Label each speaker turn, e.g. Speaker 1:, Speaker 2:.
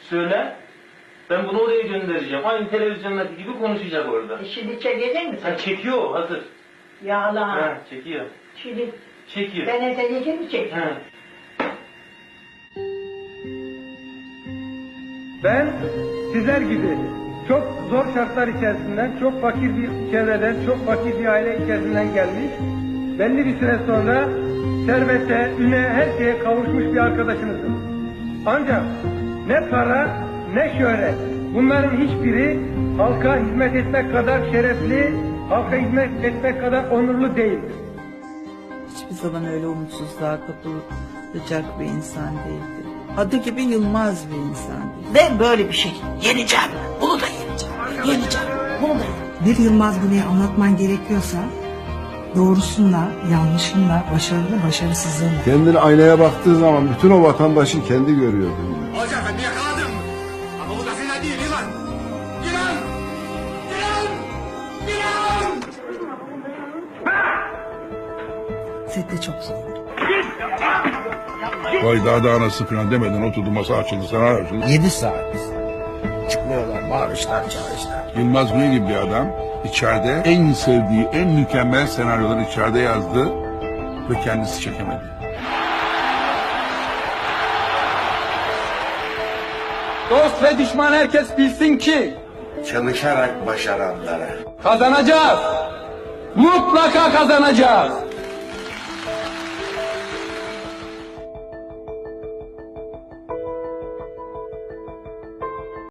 Speaker 1: Söyle. Ben bunu oraya göndereceğim. Aynı televizyondaki gibi konuşacak orada.
Speaker 2: Şimdi çekecek misin?
Speaker 1: Ha, çekiyor o, hazır.
Speaker 2: Ya Allah.
Speaker 1: Ha, çekiyor.
Speaker 2: Şimdi
Speaker 1: Çekiyor.
Speaker 2: ben edecek mi çekiyor?
Speaker 1: Ha.
Speaker 3: Ben sizler gibi çok zor şartlar içerisinden, çok fakir bir çevreden, çok fakir bir aile içerisinden gelmiş, belli bir süre sonra servete, üne, her şeye kavuşmuş bir arkadaşınızım. Ancak ne para, ne şöhret, bunların hiçbiri halka hizmet etmek kadar şerefli, halka hizmet etmek kadar onurlu değildir.
Speaker 4: Hiçbir zaman öyle umutsuzluğa kapılacak bir insan değildi. Adı gibi Yılmaz bir insan değil.
Speaker 2: Ben böyle bir şey yeneceğim. Bunu da yeneceğim. Yeneceğim. Bunu da yeneceğim.
Speaker 5: Bir Yılmaz Güney'i anlatman gerekiyorsa doğrusunla, yanlışınla, başarılı, başarısızlığınla.
Speaker 6: Kendini aynaya baktığı zaman bütün o vatandaşı kendi görüyor.
Speaker 7: Hoca efendi yakaladım. Ama bu da fena değil yılan. Yılan! Yılan! Yılan!
Speaker 5: Sette çok zor.
Speaker 8: Vay daha anası falan demeden oturdu, masa açıldı, senaryo açıldı.
Speaker 7: 7 saat. Çıkmıyorlar, bağırışlar, çağrışlar.
Speaker 8: Yılmaz Güney gibi bir adam içeride en sevdiği, en mükemmel senaryoları içeride yazdı ve kendisi çekemedi.
Speaker 3: Dost ve düşman herkes bilsin ki
Speaker 7: Çalışarak başaranlara.
Speaker 3: kazanacağız. Mutlaka kazanacağız.